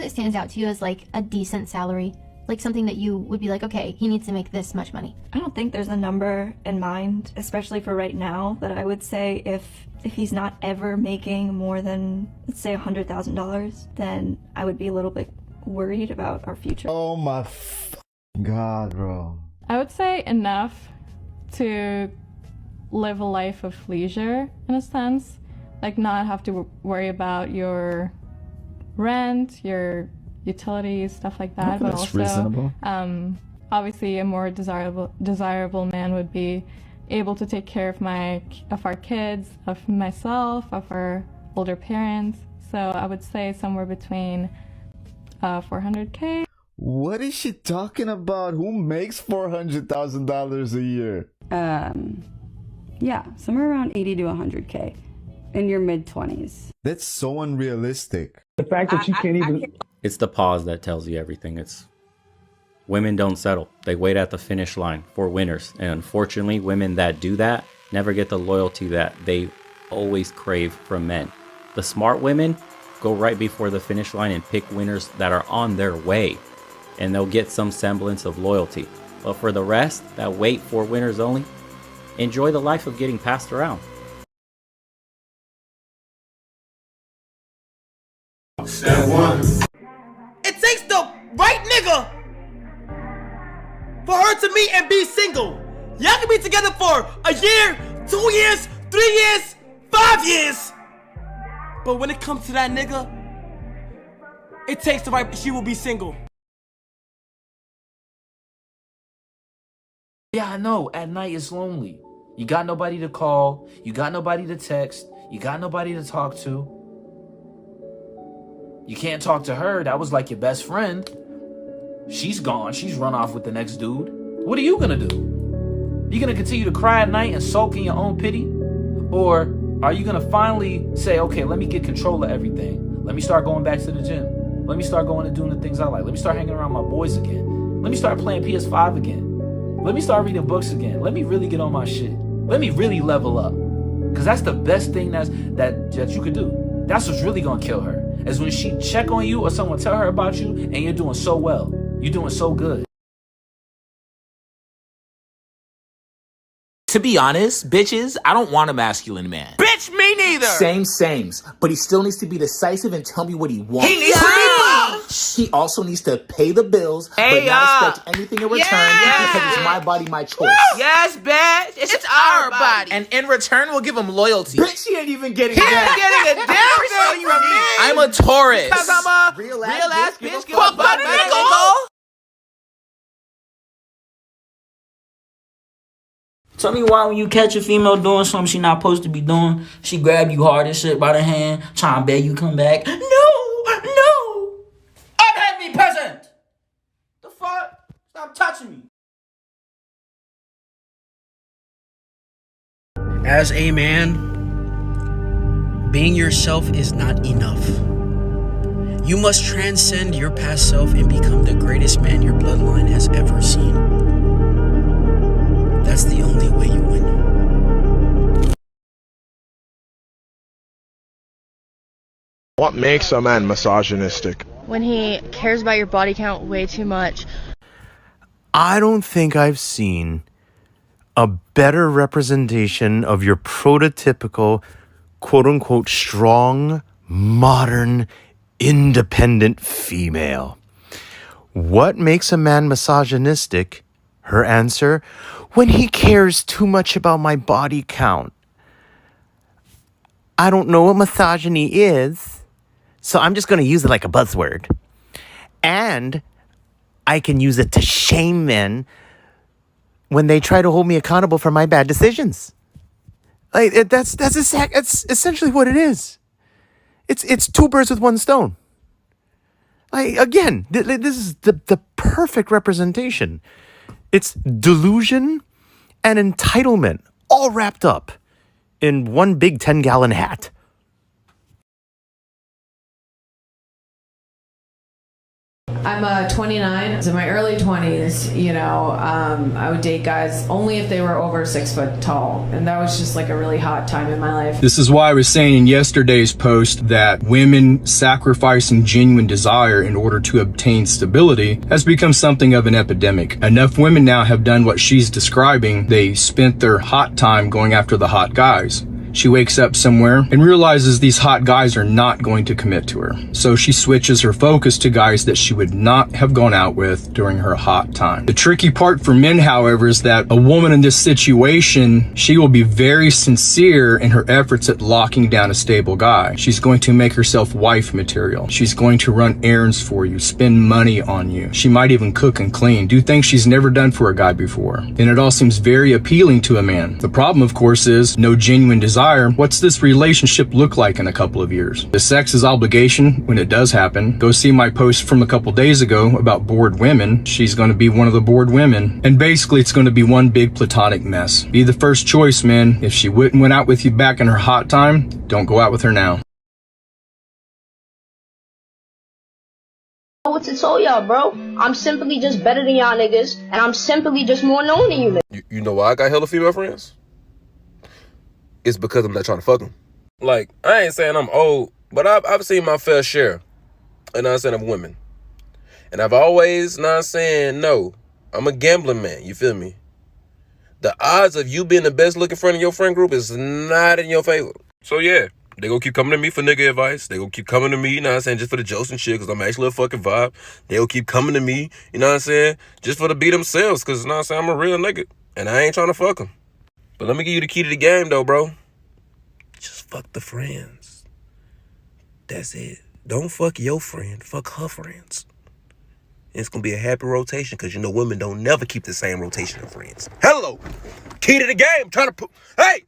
It stands out to you as like a decent salary, like something that you would be like, okay, he needs to make this much money? I don't think there's a number in mind, especially for right now, that I would say if he's not ever making more than, let's say, $100,000, then I would be a little bit worried about our future. Oh my God, bro. I would say enough to live a life of leisure, in a sense. Like not have to worry about your rent, your utilities, stuff like that. But That's also, reasonable. Obviously, a more desirable man would be able to take care of our kids, of myself, of our older parents. So I would say somewhere between $400K. What is she talking about? Who makes $400,000 a year? Yeah, somewhere around 80 to 100K in your mid-20s. That's so unrealistic. The fact that you can't even... It's the pause that tells you everything. It's women don't settle. They wait at the finish line for winners. And unfortunately, women that do that never get the loyalty that they always crave from men. The smart women go right before the finish line and pick winners that are on their way. And they'll get some semblance of loyalty. But for the rest that wait for winners only, enjoy the life of getting passed around. Step one. It takes the right nigga for her to meet and be single. Y'all can be together for a year, 2 years, 3 years, 5 years. But when it comes to that nigga, it takes the right, she will be single. Yeah, I know, at night it's lonely. You got nobody to call, you got nobody to text, you got nobody to talk to. You can't talk to her, that was like your best friend. She's gone, she's run off with the next dude. What are you gonna do? You gonna continue to cry at night and sulk in your own pity? Or are you gonna finally say, okay, let me get control of everything. Let me start going back to the gym. Let me start going and doing the things I like. Let me start hanging around my boys again. Let me start playing PS5 again. Let me start reading books again. Let me really get on my shit. Let me really level up. Cause that's the best thing that you could do. That's what's really gonna kill her. Is when she check on you or someone tell her about you and you're doing so well. You're doing so good. To be honest, bitches, I don't want a masculine man. Bitch, me neither. Sames. But he still needs to be decisive and tell me what he wants. He needs to be. He also needs to pay the bills, but not expect anything in return because it's my body, my choice. Yes, bitch. It's our body. And in return, we'll give him loyalty. Bitch, he ain't even getting He ain't that. getting a damn thing from me. I'm a Taurus. Because I'm a real ass bitch. Give fuck a fuck, nigga. Tell me why when you catch a female doing something she not supposed to be doing, she grab you hard as shit by the hand, trying to beg you come back. No. Unhand me, peasant. The fuck? Stop touching me. As a man, being yourself is not enough. You must transcend your past self and become the greatest man your bloodline has ever seen. That's the only way you win. What makes a man misogynistic? When he cares about your body count way too much. I don't think I've seen a better representation of your prototypical, quote-unquote, strong, modern, independent female. What makes a man misogynistic? Her answer, when he cares too much about my body count. I don't know what misogyny is, so I'm just going to use it like a buzzword. And I can use it to shame men when they try to hold me accountable for my bad decisions. Like that's essentially what it is. It's two birds with one stone. Again, this is the perfect representation. It's delusion and entitlement all wrapped up in one big 10-gallon hat. I'm 29. So in my early 20s, you know, I would date guys only if they were over 6 foot tall. And that was just like a really hot time in my life. This is why I was saying in yesterday's post that women sacrificing genuine desire in order to obtain stability has become something of an epidemic. Enough women now have done what she's describing. They spent their hot time going after the hot guys. She wakes up somewhere and realizes these hot guys are not going to commit to her. So she switches her focus to guys that she would not have gone out with during her hot time. The tricky part for men, however, is that a woman in this situation, she will be very sincere in her efforts at locking down a stable guy. She's going to make herself wife material. She's going to run errands for you, spend money on you. She might even cook and clean, do things she's never done for a guy before. And it all seems very appealing to a man. The problem, of course, is no genuine desire. What's this relationship look like in a couple of years? The sex is obligation when it does happen. Go see my post from a couple days ago about bored women. She's going to be one of the bored women. And basically it's going to be one big platonic mess. Be the first choice, man. If she went out with you back in her hot time, don't go out with her now. What to tell y'all, bro? I'm simply just better than y'all niggas, and I'm simply just more known than you niggas. You know why I got hella female friends? It's because I'm not trying to fuck them. Like, I ain't saying I'm old, but I've seen my fair share, and I'm saying, of women. And I've always not saying no. I'm a gambling man, you feel me? The odds of you being the best looking friend in your friend group is not in your favor. So yeah, they gonna keep coming to me for nigga advice. They gonna keep coming to me, you know what I'm saying, just for the jokes and shit, because I'm actually a fucking vibe. They gonna keep coming to me, you know what I'm saying, just for to be themselves, because, you know what I'm saying, I'm a real nigga, and I ain't trying to fuck them. But let me give you the key to the game, though, bro. Just fuck the friends. That's it. Don't fuck your friend. Fuck her friends. And it's going to be a happy rotation because, you know, women don't never keep the same rotation of friends. Hello. Key to the game. I'm trying to put... Hey!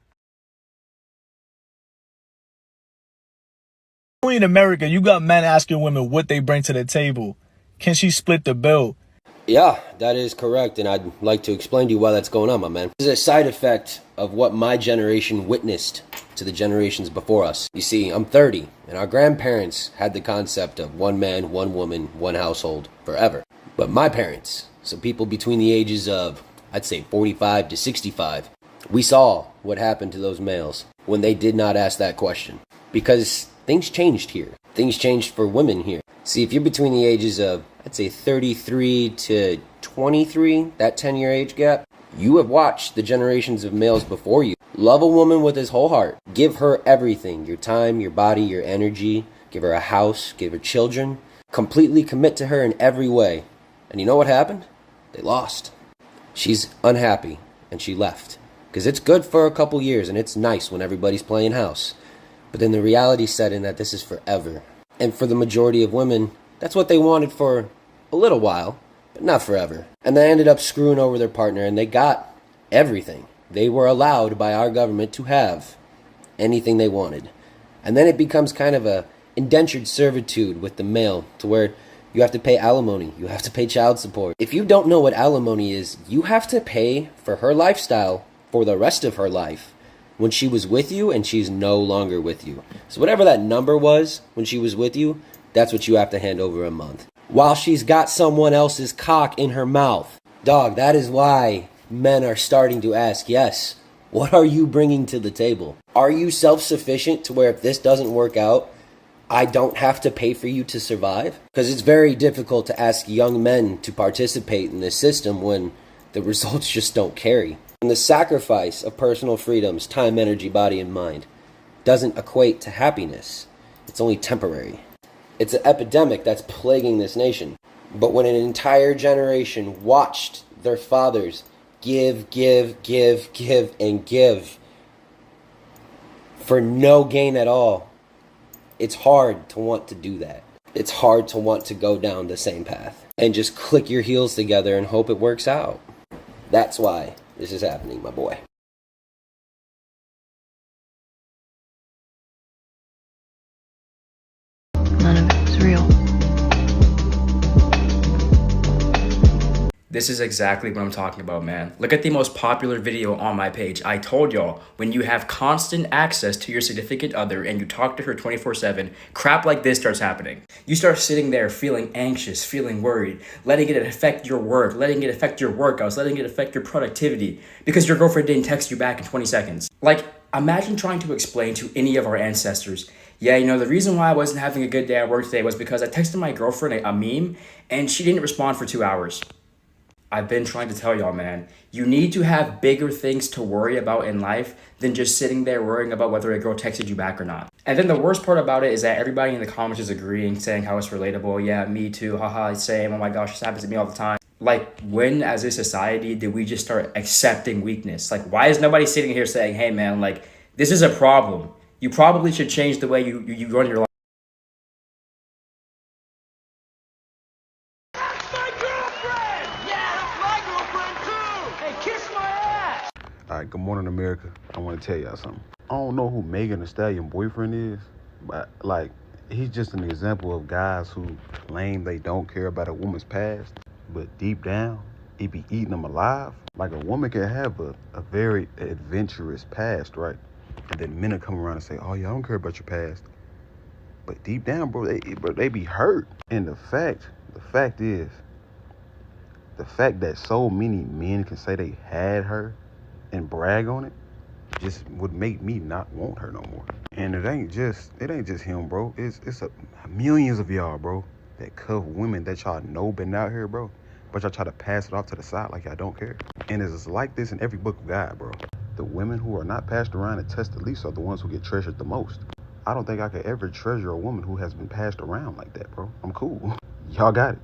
In America, you got men asking women what they bring to the table. Can she split the bill? Yeah, that is correct, and I'd like to explain to you why that's going on, my man. This is a side effect of what my generation witnessed to the generations before us. You see, I'm 30, and our grandparents had the concept of one man, one woman, one household forever. But my parents, so people between the ages of, I'd say 45 to 65, we saw what happened to those males when they did not ask that question. Because things changed here. Things changed for women here. See, if you're between the ages of, I'd say 33 to 23, that 10-year age gap, you have watched the generations of males before you love a woman with his whole heart. Give her everything, your time, your body, your energy. Give her a house, give her children. Completely commit to her in every way. And you know what happened? They lost. She's unhappy, and she left. Because it's good for a couple years, and it's nice when everybody's playing house. But then the reality set in that this is forever. And for the majority of women, that's what they wanted for a little while, but not forever. And they ended up screwing over their partner, and they got everything. They were allowed by our government to have anything they wanted. And then it becomes kind of a indentured servitude with the male, to where you have to pay alimony, you have to pay child support. If you don't know what alimony is, you have to pay for her lifestyle for the rest of her life when she was with you and she's no longer with you. So whatever that number was when she was with you, that's what you have to hand over a month. While she's got someone else's cock in her mouth. Dog, that is why men are starting to ask, yes, what are you bringing to the table? Are you self-sufficient to where if this doesn't work out, I don't have to pay for you to survive? Because it's very difficult to ask young men to participate in this system when the results just don't carry. And the sacrifice of personal freedoms, time, energy, body, and mind doesn't equate to happiness. It's only temporary. It's an epidemic that's plaguing this nation. But when an entire generation watched their fathers give, and give for no gain at all, it's hard to want to do that. It's hard to want to go down the same path and just click your heels together and hope it works out. That's why this is happening, my boy. None of it was real. This is exactly what I'm talking about, man. Look at the most popular video on my page. I told y'all, when you have constant access to your significant other and you talk to her 24/7, crap like this starts happening. You start sitting there feeling anxious, feeling worried, letting it affect your work, letting it affect your workouts, letting it affect your productivity because your girlfriend didn't text you back in 20 seconds. Like, imagine trying to explain to any of our ancestors, yeah, you know, the reason why I wasn't having a good day at work today was because I texted my girlfriend a meme and she didn't respond for 2 hours. I've been trying to tell y'all, man, you need to have bigger things to worry about in life than just sitting there worrying about whether a girl texted you back or not. And then the worst part about it is that everybody in the comments is agreeing, saying how it's relatable. Yeah, me too. Haha, same. Oh my gosh, this happens to me all the time. Like, when as a society did we just start accepting weakness? Like, why is nobody sitting here saying, hey man, like, this is a problem. You probably should change the way you run your life. Alright, good morning, America. I want to tell y'all something. I don't know who Megan Thee Stallion boyfriend is, but like, he's just an example of guys who claim they don't care about a woman's past, but deep down, it be eating them alive. Like, a woman can have a very adventurous past, right? And then men will come around and say, oh yeah, I don't care about your past. But deep down, bro, they be hurt. And the fact is, the fact that so many men can say they had her and brag on it just would make me not want her no more. And it ain't just him, bro. It's millions of y'all, bro, that cuff women that y'all know been out here, bro, but y'all try to pass it off to the side like y'all don't care. And it's like this in every book of God, bro. The women who are not passed around and touched the least are the ones who get treasured the most. I don't think I could ever treasure a woman who has been passed around like that, bro. I'm cool. Y'all got it.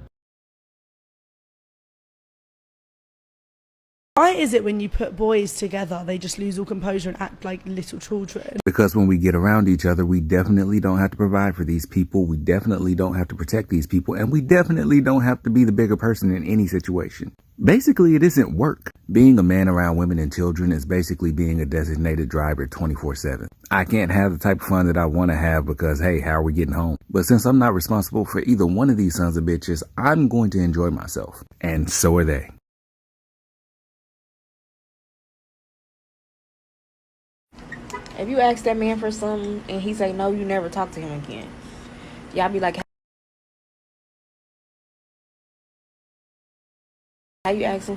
Why is it when you put boys together, they just lose all composure and act like little children? Because when we get around each other, we definitely don't have to provide for these people. We definitely don't have to protect these people. And we definitely don't have to be the bigger person in any situation. Basically, it isn't work. Being a man around women and children is basically being a designated driver 24/7. I can't have the type of fun that I want to have because, hey, how are we getting home? But since I'm not responsible for either one of these sons of bitches, I'm going to enjoy myself. And so are they. If you ask that man for something and he say no, you never talk to him again. Y'all be like, how you ask him?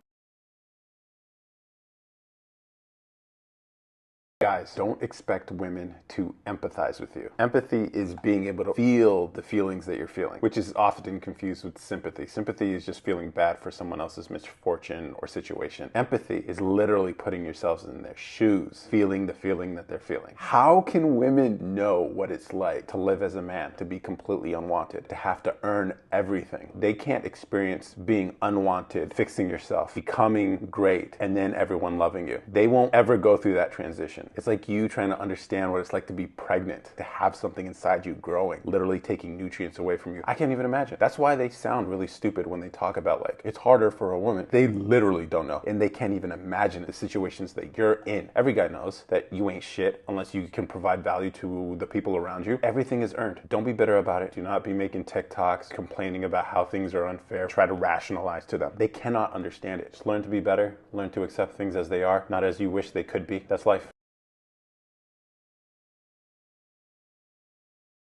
Guys, don't expect women to empathize with you. Empathy is being able to feel the feelings that you're feeling, which is often confused with sympathy. Sympathy is just feeling bad for someone else's misfortune or situation. Empathy is literally putting yourselves in their shoes, feeling the feeling that they're feeling. How can women know what it's like to live as a man, to be completely unwanted, to have to earn everything? They can't experience being unwanted, fixing yourself, becoming great, and then everyone loving you. They won't ever go through that transition. It's like you trying to understand what it's like to be pregnant, to have something inside you growing, literally taking nutrients away from you. I can't even imagine. That's why they sound really stupid when they talk about, like, it's harder for a woman. They literally don't know, and they can't even imagine the situations that you're in. Every guy knows that you ain't shit unless you can provide value to the people around you. Everything is earned. Don't be bitter about it. Do not be making TikToks complaining about how things are unfair. Try to rationalize to them. They cannot understand it. Just learn to be better. Learn to accept things as they are, not as you wish they could be. That's life.